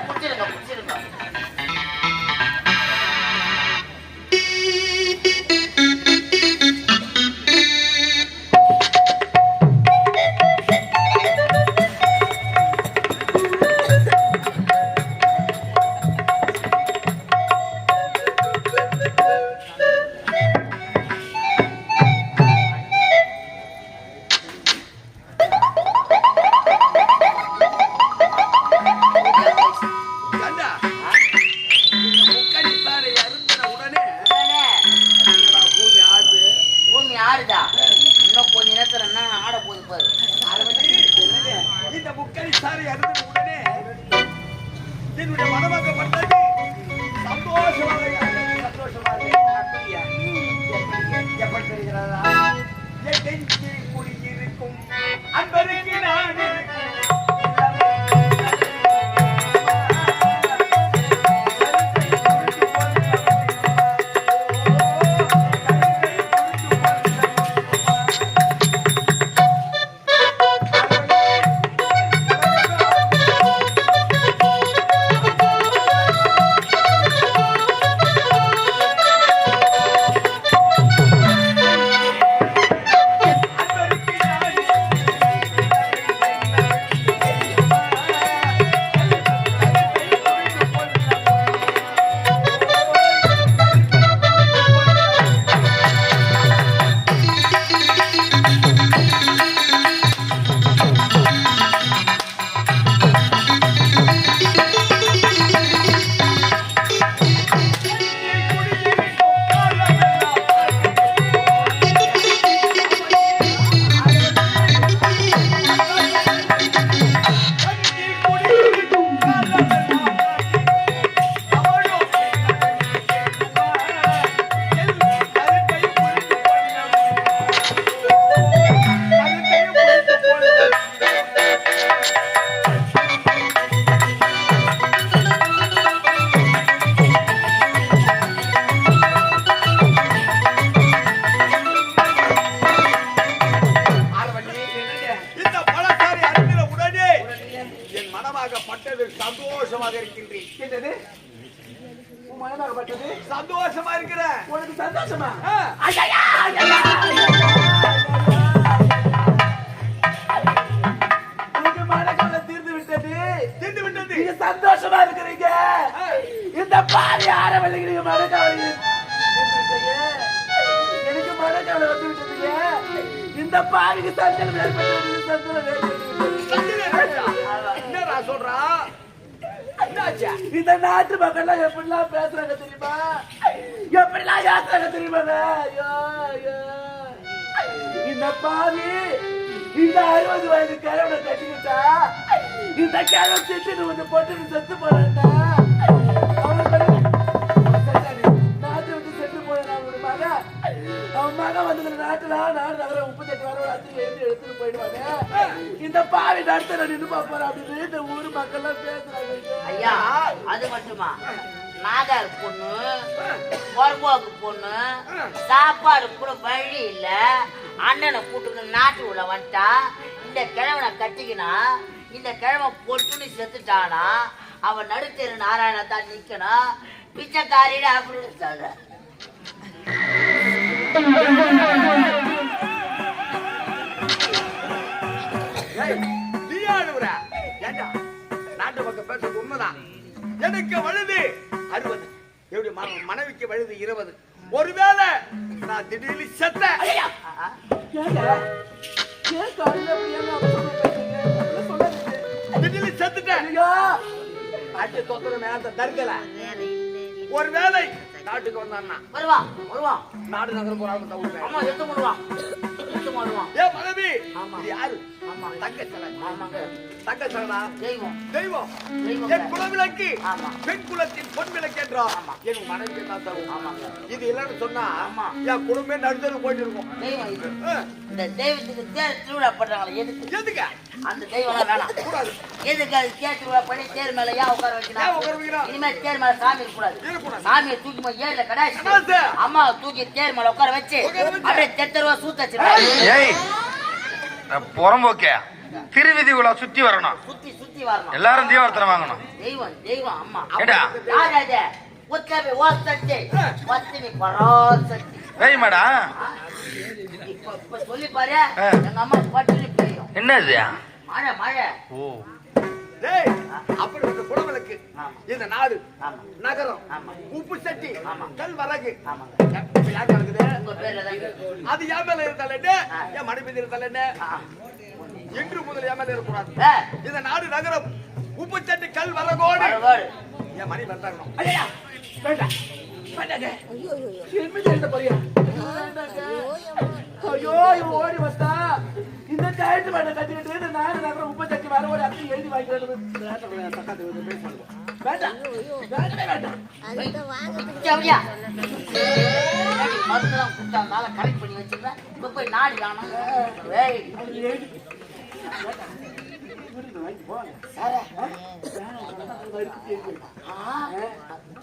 புடிச்சிருங்க புடிச்சிருங்க. சந்தோஷமாக இருக்கின்றேன். சந்தோஷமா இருக்கிற உனக்கு சந்தோஷமா? தீர்ந்து விட்டது, தீர்ந்து விட்டது. நீங்க சந்தோஷமா இருக்கிறீங்க. இந்த பாதி ஆரம்பிங்க. நீங்க மனக்கவலை, எனக்கு மனக்கவலை வந்து விட்டதுங்க. இந்த பாதிக்கு சஞ்சலம் ஏற்பட்டு என்னடா சொல்றா? இந்த நாட்டு மக்கள் எப்படிலாம் பேசுறாங்க தெரியுமா? எப்படிலாம் பேசுறாங்க தெரியுமா? இந்த பாவி இந்த 60 வயது கிழவனை கட்டிக்கிட்டா இந்த கிழவன் திட்டு கொஞ்சம் போட்டு செத்து போறேன்னா நாட்டு வந்து செத்து போறேன். அவன் மகன் வந்து நாட்டுல நாடு நகர 38 வாரம் எடுத்துட்டு போயிடுவாங்க. இந்த பாவி நடத்த நின்று பாப்பாரு அப்படின்னு இந்த ஊர் மக்கள் எல்லாம் பேசுறாங்க. ஐயா அது மட்டுமா? நாதார் பொண்ணு, பொறம்போக்கு பொண்ணு, சாப்பாடு கூட வழி இல்ல, அண்ணனை கூட்டுக்கு நாட்டு உள்ள வந்துட்டா. இந்த கிழவனை கட்டிக்கினா இந்த கிழமை பொட்டுன்னு செத்துட்டானா அவன் நடுத்தெரு நாராயணத்தான் நிக்கணும். பிச்சைக்காரிட அப்படின்னு சொல்ற. நாட்டு மக்கள் பேசுறது உண்மைதான். எனக்கு வழுது 60, எப்படி மனைவிக்கு வழுது 20. ஒருவேளை நான் திடீர்னு செத்தேன். திடீர்னு செத்துட்டேன். தற்கல ஒருவேளை நாட்டுக்கு வந்தான்னா வருவான் வருவான். நாடு நகரம் போறாங்க. ஆமா எத்து பண்ணுவான். ஏ மனைவி யாரு? தங்கச்சலனா தெய்வம். தெய்வம் என் குலவிளக்கு, பெண் குலத்தின் பொன் விளக்கு என்றா என் மனைவி தான் தரும். இது இல்லைன்னு சொன்னா என் குடும்பமே நடுத்தரு போயிட்டு இருக்கும். இந்த தெய்வத்துக்கு தேர் திருவிழா பண்றாங்களே எதுக்கு? எதுக்கு அந்த தெய்வம் வேணாம் கூடாது. எதுக்கு அது தேர் திருவிழா பண்ணி தேர் மேல ஏன் உட்கார வைக்கணும்? இனிமே தேர் மேல சாமி இருக்கக்கூடாது. சாமியை தூக்கி போய் ஏர்ல கடாச்சு அம்மாவை தூக்கி தேர் மேல உட்கார வச்சு அப்படியே தெத்தருவா சூத்த வச்சிருக்காங்க. புறம்போக்க திருவிதி உலா சுத்தி வரணும். சுத்தி சுத்தி வரணும். எல்லாரும் தீவார்த்தனை வாங்கணும். தெய்வம் தெய்வம் அம்மா. ஏடா யார் அது? உத்தமி ஓசத்தி வத்தினி பராசக்தி. வெய் மேடா. இப்ப சொல்லி பாரு. எங்க அம்மா பட்டினி போயும். என்னது? மழை மழை. ஓ டேய் அப்படி ஒரு குடவலுக்கு இந்த நாடு நகரம் உப்பு சட்டி கல் வரகு யார் இருக்குது? உங்க பேர்ல தான். அது என் மேல இருந்தாலே என் மனைவி இருந்தாலே என்று முதல் என் மேல இருக்கக்கூடாது. இந்த நாடு நகரம் உப்பு சட்டி கல் வரகோடு என் மனைவி வந்தாங்க. ஐயா வேண்டாம் வேண்டாங்க. என்ன போறியா? ஐயோ ஓடி வந்தா இந்த டைட் பண்ண கட்டிட்டு இந்த நாடு நகரம் உப்பு சட்டி வரகோடு அப்படி எழுதி வாங்கிட்டு வேண்டாம் வேண்டாம். மருந்துலாம் கொடுத்தாங்க கரெக்ட் பண்ணி வச்சிருக்கேன். இப்ப போய் நாடு காணும்.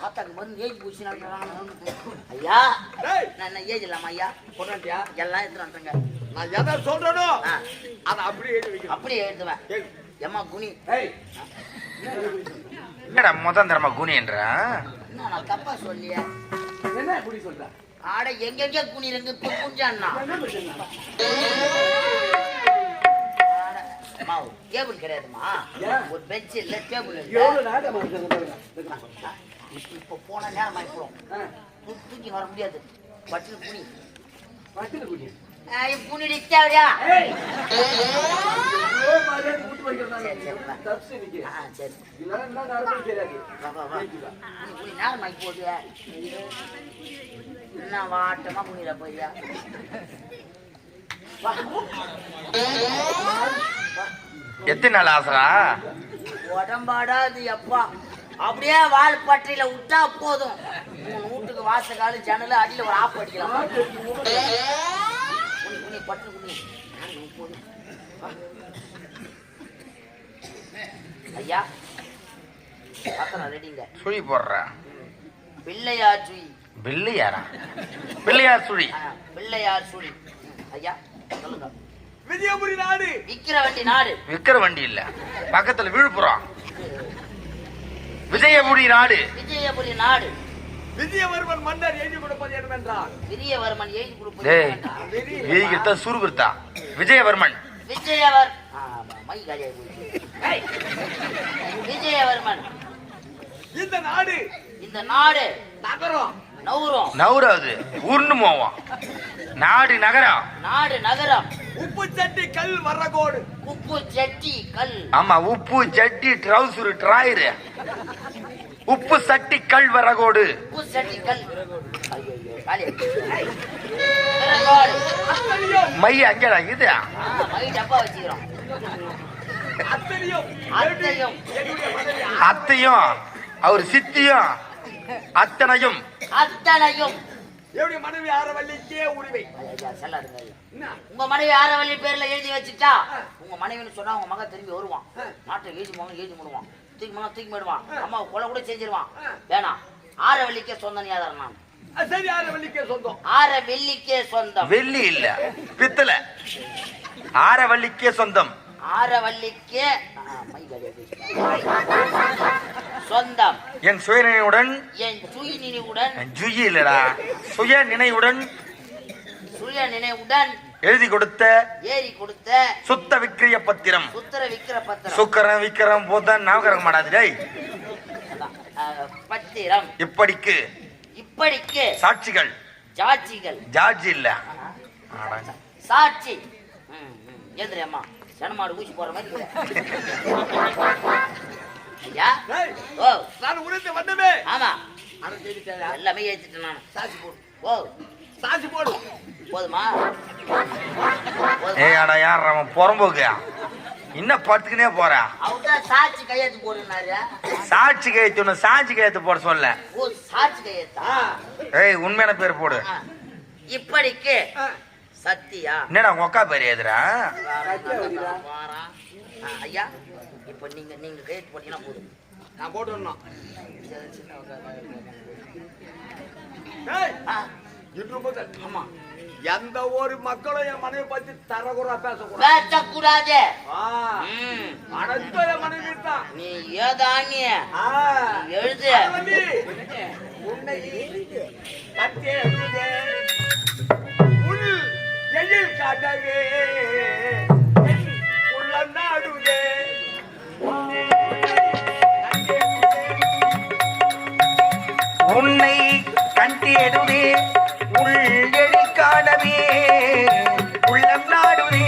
தாத்தாக்கு மருந்து ஏஜ் பூசி ஐயா நான் ஏஜ் இல்லாம ஐயா பொண்ணாட்டியா எல்லாம் எடுத்துறாங்க. நான் எதை சொல்றேனோ அதை அப்படியே எழுதி வைக்கிறேன். அப்படியே எழுதுவேன். எம்மா குனி என்னடா மொத்தம் தரமா குனின்ற? என்ன நான் தப்பா சொல்லிய? என்ன குனி சொல்ற? ஆட எங்க குனி இருக்கு குஞ்சான்னா டேபிள் கிடையாதுமா. ஒரு பெஞ்ச் இல்ல டேபிள் இல்ல. இப்ப போன நேரம் ஆயிப்போம். தூக்கி வர முடியாது. பட்டில குனி பட்டில குனி புனிடி தேவையா? என்ன வாட்டமா புனிட போய்யா? எத்தனை நாள் ஆசரா? உடம்பாடாது எப்பா. அப்படியே வால் பட்டையில விட்டா போதும். உன் வீட்டுக்கு வாசக்காலு ஜன்னல அடியில ஒரு ஆப் அடிக்கலாம். பட்டு ஐயா ரெடிங்க. சுழி போடுற பிள்ளையார் சுழி. பிள்ளையாரா? பிள்ளையார் சுழி. பிள்ளையார் சுழி. ஐயா சொல்லுங்க. விஜயபுரி நாடு விக்கிற வண்டி நாடு. விக்கிற வண்டி இல்ல, பக்கத்துல விழுப்புரம். விஜயபுரி நாடு. விஜயபுரி நாடு. விஜயவர்மன் மன்னர் எழுதி கொடுப்பது என்னவென்றால் விஜயவர்மன் எழுதி கொடுப்பது சுருகுர்த்தா விஜயவர்மன். விஜயவர்மன் இந்த நாடு இந்த நாடு நகரம் நவுராது ஊர்னு போவோம். நாடு நகரம். நாடு நகரம். உப்பு சட்டி கல் வரகோடு. உப்பு சட்டி கல். ஆமா உப்பு சட்டி ட்ரவுசர் டிராயர். உப்பு சட்டி கல் வரகோடு. உப்பு சட்டி கல். மை அங்கடா இது. மை டப்பா வச்சுக்கிறோம். அத்தையும் அவர் சித்தியும் அத்தனையும் எப்படி மனைவி ஆரவல்லிக்கே உரிமை. உங்க மனைவி ஆரவல்லி பேர்ல எழுதி வச்சுட்டா உங்க மனைவின்னு சொன்னா உங்க மகன் திரும்பி வருவான். நாட்டை எழுதி போடுவான். தூக்கி போயிடுவான். அம்மாவை கொலை கூட செஞ்சிருவான். வேணாம், ஆரவல்லிக்கே சொந்தம். நீ அதான் நான் சரி ஆரவல்லிக்கே சொந்தம். ஆரவல்லிக்கே சொந்தம். வெள்ளி இல்ல பித்தளை. ஆரவல்லிக்கே சொந்தம். ஆரவல்லிக்கே சொந்தம். என் சுயநினைவுடன் இல்லடா சுய நினைவுடன் எழுதி கொடுத்த சுத்த விக்கிரிய பத்திரம். சுக்கரம் விக்கிரம் போதான் நவகரம் மாடாது பத்திரம். இப்படிக்கு சாட்சிகள். ஜாட்சி இல்ல சாட்சி. எந்திரம்மா சனமாடு ஊசி போற மாதிரி. ஐயா ஓ நான் உனக்கு வந்தமே. ஆமா எல்லாமே ஏத்திட்டேன் நான். சாட்சி போடு. ஓ சாட்சி போடு. போதுமா? ஏடா யார் அவன் புறம்போக்கு இன்னும் படுத்துக்கினே போற. அவர்தான் சாட்சி கையெழுத்து போடுனாரு. சாட்சி கையெழுத்து சாட்சி கையெழுத்து போட சொல்ல. ஓ சாட்சி கையெழுத்தா? ஏய் உண்மையான பேர் போடு. இப்படிக்கு சத்தியா. என்னடா உங்க அக்கா பேர் எதுரா? ஐயா இப்ப நீங்க கையெழுத்து போட்டீங்கன்னா போதும். நான் போட்டுடணும். இன்று முதல் ஆமா எந்த ஒரு மக்களும் என் மனைவி பத்தி தரகுறா பேசக்கூடாது. பேசக்கூடாது. அனைத்து என் மனைவி தான். நீ ஏதானிய எழுது. உன்னை கத்தே உள் எழில் காட்டவே உள்ள நாடுவே உன்னை கண்டேடுதே உள்ளெழி காணவே உள்ளம் நாடுதே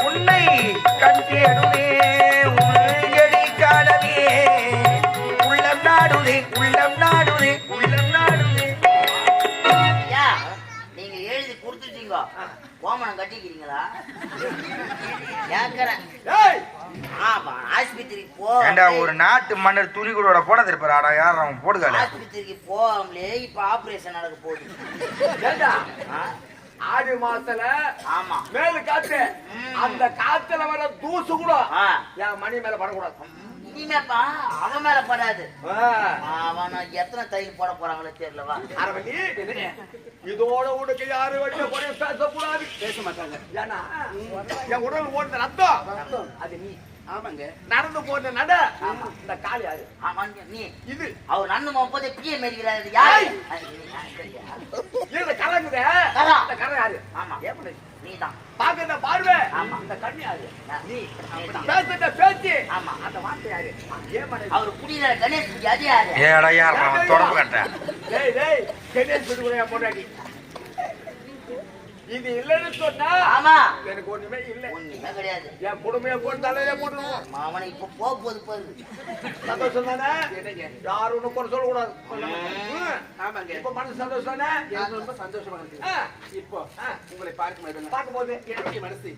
உன்னை கண்டேடுதே உள்ளெழி காணவே உள்ளம் நாடுதே உள்ளம் நாடுதே உள்ளம் நாடுதே. நீங்க எழுதி கொடுத்துட்டீங்க, கோமணம் கட்டிக்கிறீங்களா? கேக்குறேன். ஆமா ஆஸ்பத்திரிக்கு போ. ஒரு நாட்டு மன்னர் துணி கூட போட திருப்பாரா? யார் அவன் போடுகால? ஆஸ்பத்திரிக்கு போகாமலே இப்ப ஆபரேஷன் நடக்க போகுது. ஆடி மாசத்துல ஆமா மேல காத்து, அந்த காத்துல வர தூசு கூட என் மணி மேல படக்கூடாது. இனிமேப்பா அவன் மேல படாது. அவன் எத்தனை தையல் போட போறாங்களோ தெரியலவா? இதோட உனக்கு யாரு வழிய போய் பேசக்கூடாது. பேச மாட்டாங்க. ஏன்னா என் உடல் ஓடுற ரத்தம் அது நீ. ஆமாங்க. நடந்து போன நட இந்த கால் யாரு? ஆமாங்க நீ. இது அவர் நடந்து போகும்போது பிய மேரிக்கிறாரு. யாரு இந்த கலங்குதே? இந்த கரை யாரு? ஆமா எப்படி நீதான். பாக்குற பார்வை. ஆமா. இந்த கண்ணு யாரு? நீ. பேசுற பேச்சு. ஆமா. அந்த வார்த்தை யாரு? அவர் குடியில கணேஷ் குடி. அது யாரு? ஏடா யார் அவன் தொடர்பு கட்டேன். டேய் டேய் கணேஷ் குடி போடாடி. இது இல்லன்னு சொன்னா ஆமா எனக்கு ஒண்ணுமே இல்ல. ஒண்ணுமே கிடையாது. என் குடுமையை போட்டு தலையில போட்டுருவோம். மாமனை இப்ப போக போது பாரு. சந்தோஷம் தானே? யாரும் ஒண்ணு கூட சொல்லக்கூடாது. ஆமாங்க. இப்ப மனசு சந்தோஷம் தானே? ரொம்ப சந்தோஷமா இருக்கு. இப்போ உங்களை பார்க்கும்போது என்னுடைய மனசு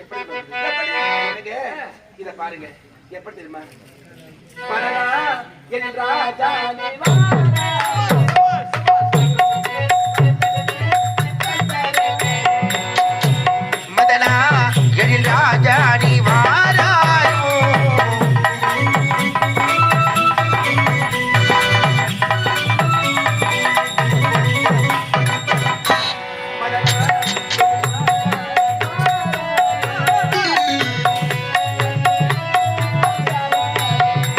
எப்படி இத பாருங்க. எப்படி தெரியுமா? மதனா எழில் ராஜா நீ வாராயோ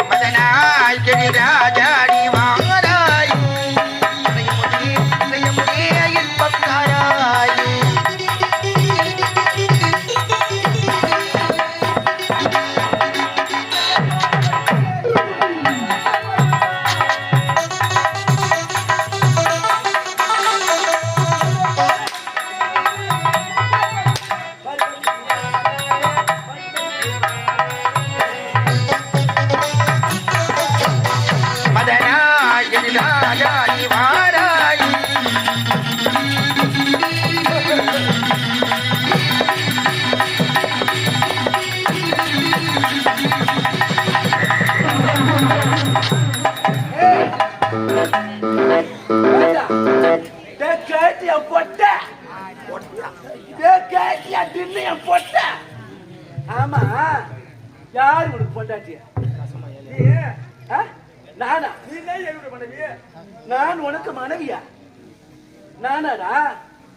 மதனா எழில் ராஜா நீ வாராயோ இன்பக்காராயோ ஆமா யாரு உனக்கு பொண்டாட்டியா? நானா? நீ தான் என்னுடைய மனைவி. நான் உனக்கு மனைவியா? நானாடா?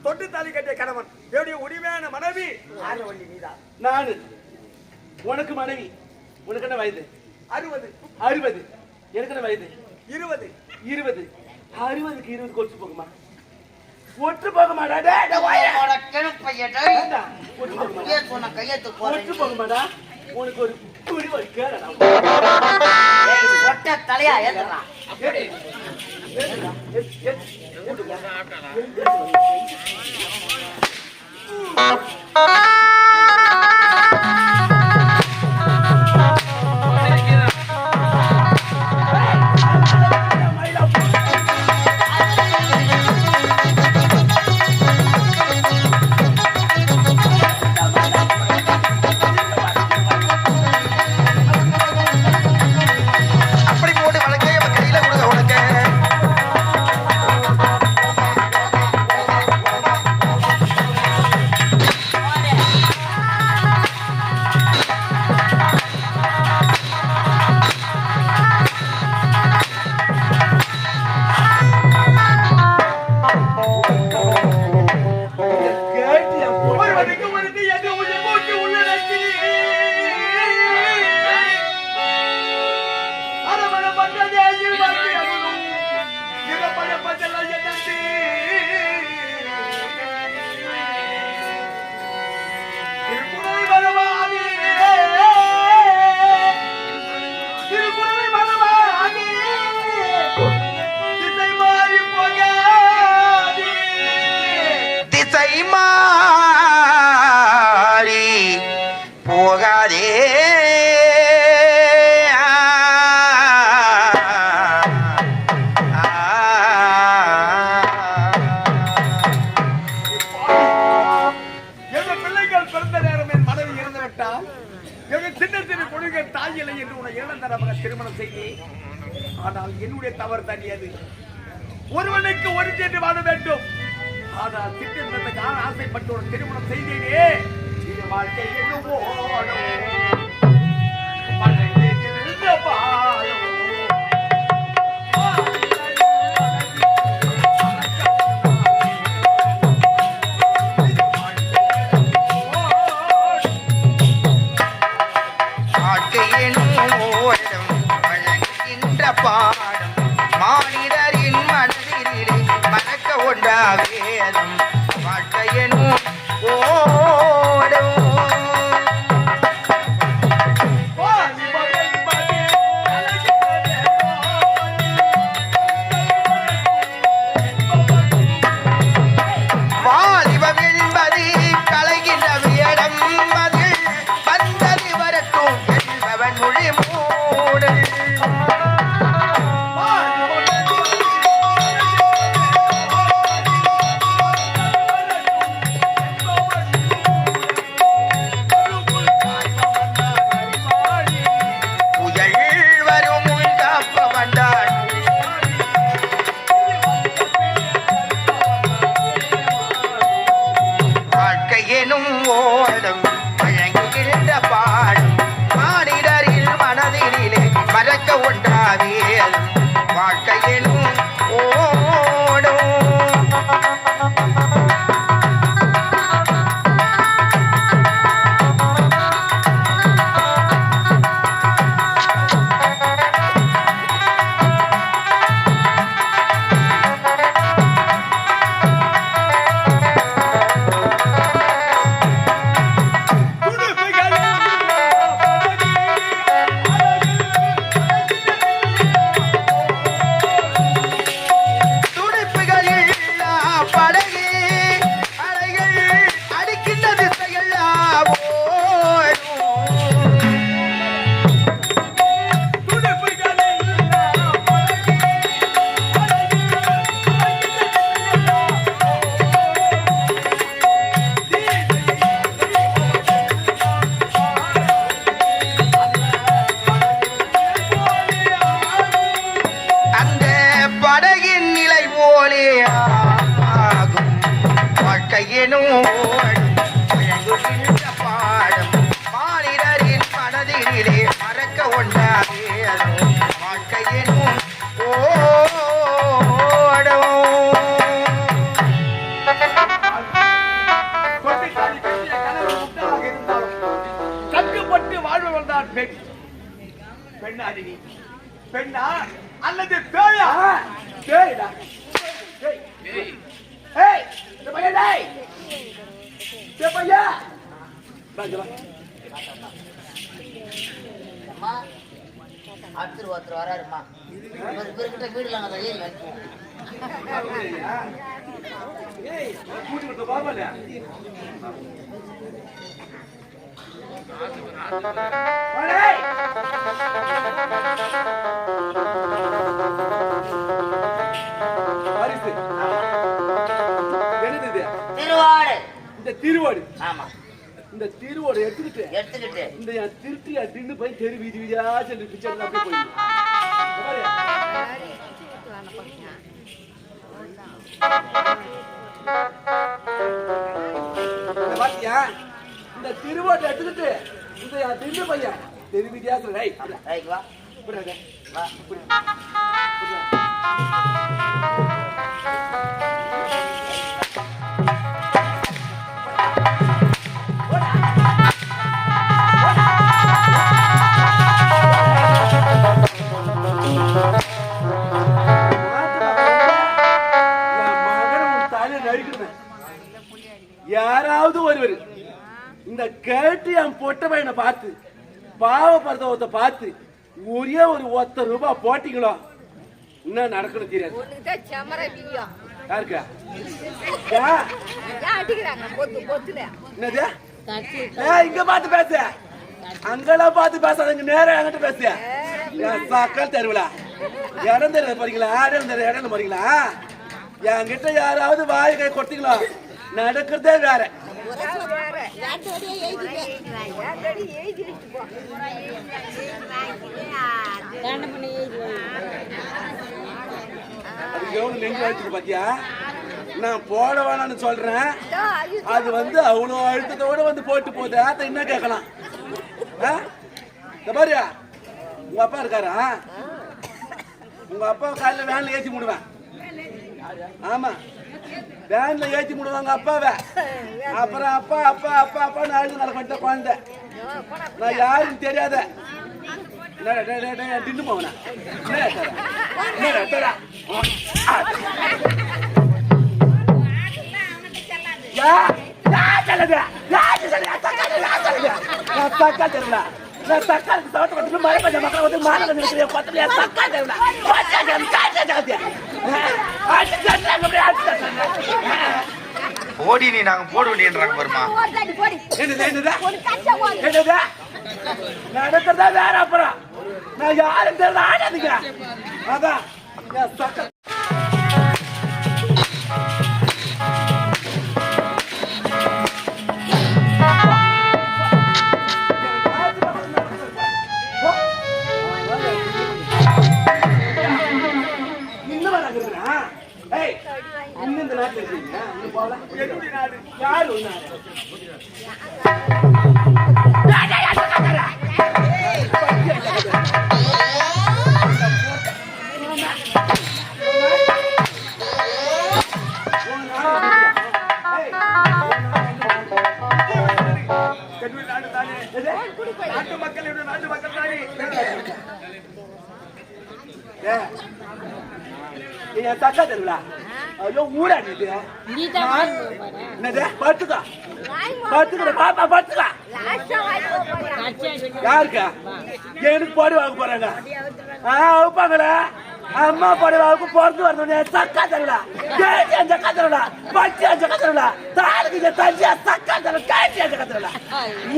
தொட்டு தாலி கட்டிய கணவன் என்னுடைய உரிமையான மனைவி ஆரவள்ளி நீதான். நானு உனக்கு மனைவி. உனக்கு என்ன வயது? 60. 60. எனக்கு என்ன வயது? 20. 20. 60க்கு 20 கொச்சு போகுமா? ஒற்று போக மாட்டாடா. கையெழுத்து ஒற்று போக மாட்டா. உனக்கு ஒரு குடி ஒரு கேடா. ஒட்ட தலையா ஏத்துறான். அப்படி போட்டு வழக்கே கையில கொடுக்க உனக்கு தவறு தனியது. ஒருவனுக்கு ஒரு சென்று வாழ வேண்டும். ஆனால் திட்டத்திற்காக ஆசைப்பட்டு ஒரு திருமணம் செய்தேனே, இது வாழ்க்கை என்னவோ பாடம் மானிடரின் மனதிலே மறக்க ஒன்றா வேதம் வாழ்க்கையனும் ஓடும். வாலிபம் என்பது கலைகின்ற வியடம், அதில் வந்தது வரட்டும் என்பவன் மொழி மூடல். எனும் ஓடும் வழங்குகின்ற பாடும் மானிடரில் மனதிலே மறக்க ஒன்றாதே வாழ்க்கை எனும் ஓடும். பாடம் மானிடரின் மனதிலே மறக்க ஒன்றாதே வாழ்க்கையனும் ஓடும். கட்டுப்பட்டு வாழ்வன் தான் பெண். பெண்ணாதி நீ பெண்ணா அல்லது பேயா? பேய்டா. ஏய் இந்த பையன் டேய். இந்த பையன் அம்மா ஒருத்தர் வராருமா. இவர்கிட்ட வீடுலாம் வெளியில் வைப்போம். திருவாடு. இந்த திருவாடு. ஆமா, இந்த திருவோடு எடுத்துக்கிட்டு இந்த திருட்டி அப்படின்னு போய் தெரு வீதி வீதியா சென்று பிச்சை அப்படியே போயிடுது. பாத்தியா இந்த திருவோட்டை எடுத்துக்கிட்டு இந்த திண்டு பையன் தெரு வீதியா சொல்ல வா வா. யாராவது ஒருவர் இந்த கேட்டு என் பொட்ட பையனை பார்த்து பாவப்படுத்த பார்த்து ஒரே ஒரு ₹1 போட்டீங்களோ என்ன நடக்கணும் தெரியாது. யாருக்கா என்னது இங்க பார்த்து பேச அங்கெல்லாம் பார்த்து பேசாதங்க நேரம் என்கிட்ட பேச சக்கல் தெருவிழா இடம் தெரியல போறீங்களா? இடம் போறீங்களா? என்கிட்ட யாராவது வாய் கை கொடுத்தீங்களா நடக்கிறதே வேற. அது எவ்வளவு நெஞ்சு அழுத்துக்கு பாத்தியா? நான் போட வேணாம்னு சொல்றேன், அது வந்து அவ்வளோ அழுத்தத்தோட வந்து போட்டு போகுது. அதை என்ன கேட்கலாம்? இந்த பாரு, உங்க அப்பா இருக்காரா? உங்க அப்பா காலையில வேன்ல ஏற்றி முடுவேன். ஆமா, வேன்ல ஏற்றி முடுவாங்க அப்பாவை. அப்புறம் அப்பா அப்பா அப்பா அப்பா அழுது நடக்கிட்ட குழந்தை. நான் யாருன்னு தெரியாத தின்னு போவனா? ஓடி நீ நாங்க போட வேண்டியன்றாங்க பாருமா. நடக்கிறதா வேற. அப்புறம் நான் யாரும் தெரியல ஆடாதீங்க. அதான் இந்த நாட்டில் இருக்கீங்க. யாரு நாட்டு மக்கள் நாட்டு மக்கள் தானே தக்கா தெருவிழா. ஐயோ ஊராடிட்டு படுத்துக்கா படுத்துக்கிற பாப்பா படுத்துக்கா. யாருக்கா? எனக்கு பாடி வாங்க போறாங்க. வைப்பாங்களே அம்மா பாடி வாங்க பிறந்து வரணும். தக்கா தெருவிழா, சக்கா தெருவிழா, பச்சை சக்கா தெருவிழா, தாருக்கு தஞ்சியா சக்கா தெருவிழா, காய்ச்சியா சக்கா தெருவிழா.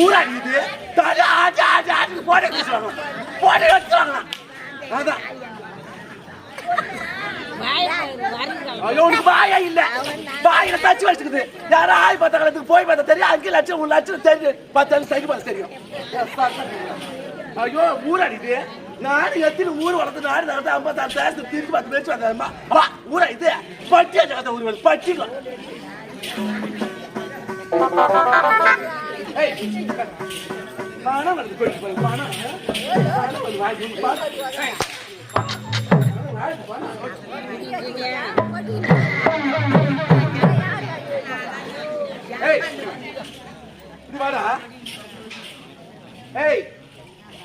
ஊராடிட்டு தலை ஆச்சு ஆச்சு ஆச்சு போட வச்சுருவாங்க, போட வச்சுருவாங்க. அதான் வாயா இல்ல, வாயில தச்சு வச்சுக்குது. யாரும் ஆய் பார்த்த காலத்துக்கு போய் பார்த்தா தெரியும். 5 லட்சம் 3 லட்சம் தெரியும், 10 லட்சம் சைக்கு பார்த்து தெரியும். ஐயோ ஊராடிட்டு நாடு எத்தனை ஊர் வளர்த்து நாடு நடத்த 56,000 திருப்பி 10 பேச்சு வந்தாருமா. ஊரா இது பட்டியா ஜகத்த ஊர் பட்டிக்கலாம். பணம் வந்து போயிட்டு போய் பணம் வந்து வாங்கி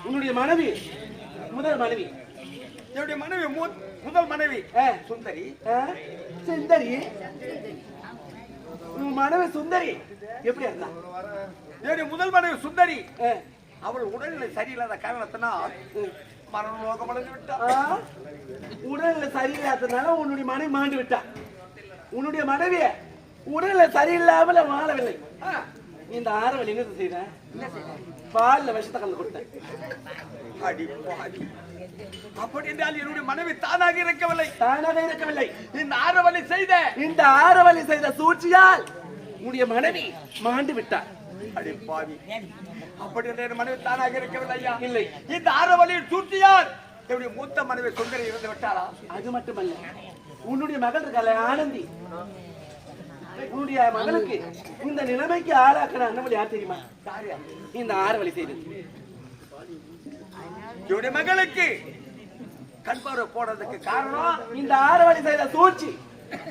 உன்னுடைய மனைவி முதல் மனைவி, என்னுடைய மனைவி முதல் மனைவி சுந்தரி. சுந்தரி, உன் மனைவி சுந்தரி எப்படி இருந்தா? என்னுடைய முதல் மனைவி சுந்தரி அவள் உடல்நிலை சரியில்லாத காரணத்தினால் மரணலோகம் அடைந்து விட்டா. உடல்நிலை சரியில்லாதனால உன்னுடைய மனைவி மாண்டு விட்டா. உன்னுடைய மனைவிய உடல்நிலை சரியில்லாமல் வாழவில்லை. இந்த ஆரவல் என்ன செய்த? பால்ல விஷத்தை கலந்து கொடுத்தேன். அப்படி என்றால் என்னுடைய மனைவி தானாக இருக்கவில்லை, தானாக இருக்கவில்லை. இந்த ஆரவலி செய்த சூழ்ச்சியால் உன்னுடைய மனைவி மாண்டு விட்டார். அடி பாவி, அப்படி என்ற மனைவி தானாக இருக்கவில்லை ஐயா. இல்லை, இந்த ஆரவலியின் சூழ்ச்சியால் என்னுடைய மூத்த மனைவி சுந்தரி இருந்து விட்டாரா? அது மட்டுமல்ல, உன்னுடைய மகள் இருக்கல ஆனந்தி, உன்னுடைய மகளுக்கு இந்த நிலைமைக்கு ஆளாக்கிற அண்ணமொழி யார் தெரியுமா? இந்த ஆரவலி செய்தது. என்னுடைய மகளுக்கு கண் பார்வை போடுறதுக்கு காரணம் இந்த ஆரவலி செய்த சூழ்ச்சி.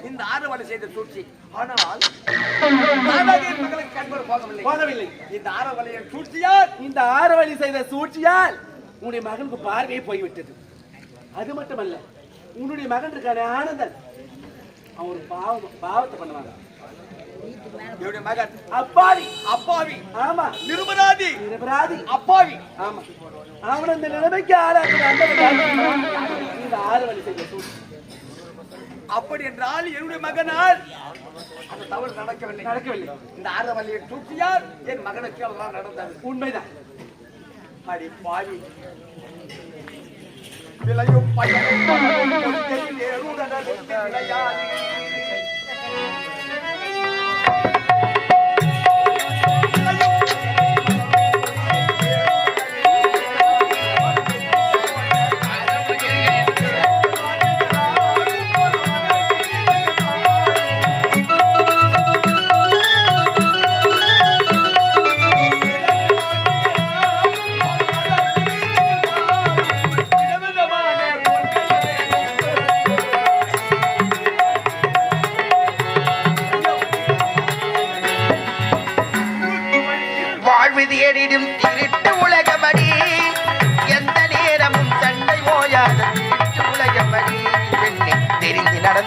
இந்த ஆரவலி செய்த சூழ்ச்சி. ஆனால் மகளுக்கு கண் பார்வை போகவில்லை. இந்த ஆரவலியின் சூழ்ச்சியால், இந்த ஆரவலி செய்த சூழ்ச்சியால் உன்னுடைய மகனுக்கு பார்வையே போய்விட்டது. அது மட்டுமல்ல, உன்னுடைய மகன் இருக்கானே ஆனந்தன், அவன் பாவத்தை பண்ணுவாங்க. என்னுடைய மகன் அப்பாவி. அப்பாவி, ஆமா, நிரபராதி. அப்பாவி, ஆமா. அவன் இந்த நிலைமைக்கு ஆளாக்குற இந்த ஆரவலி செய்த சூழ்ச்சி. அப்படி என்றால் என்னுடைய மகனால் அந்த தவறு நடக்கவில்லை. இந்த ஆரவலியின் சூழ்ச்சியால் என் மகனுக்கு அதெல்லாம் நடந்தது. உண்மைதான். அடி பாவி, விளையும் பையனை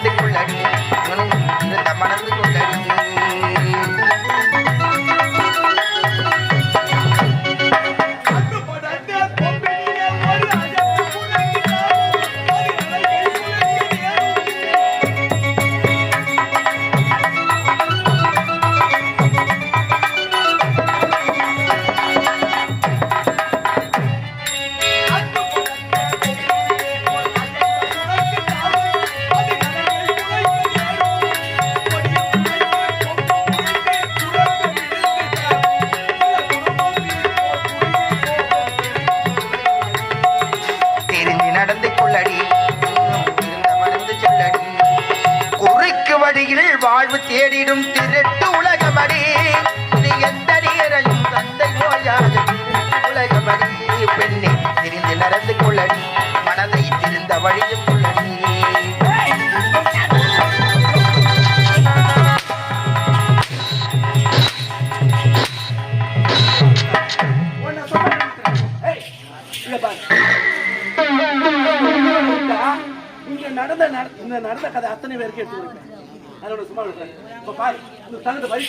நடந்து கொள்ளடி இருந்த மணந்து கொள்ளடி நடந்து கொள்ளடி இருந்த மருந்து சொல்லடி குறுக்கு வழியில் வாழ்வு தேடிடும் திருட்டு உலகமடி நீ எந்த நேரையும் தந்தை நோயாது உலகமடி பெண்ணே திரிந்து நடந்து கொள்ளடி மனதை திருந்த வழியும் கொள்ளடி இங்க நடந்த கதை அத்தனை பேருக்கு எடுத்து கொடுப்பேன். அதோட சும்மா விடுறேன். இப்ப பாரு, இந்த தகுந்த வழி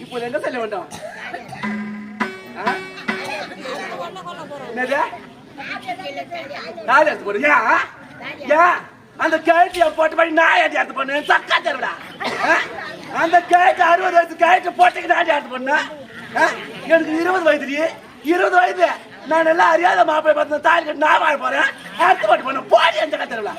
இப்போ எங்க செல்ல வேண்டாம்? என்னது? நாலு எடுத்து போடு. ஏன் அந்த கேட்டு போட்டு பண்ணி நான் ஏன் எடுத்து பண்ணு சக்கா தருவிடா. அந்த கேட்டு 60 வயசு கேட்டு போட்டுக்கு நான் எடுத்து பண்ண. எனக்கு 20 வயதுலயே 20 வயது நான் எல்லாம் அறியாத மாப்பிள்ளை பார்த்து தாலி கட்டி நான் வாழ போறேன். எடுத்து போட்டு பண்ண போடி அந்த கத்தருவிடா.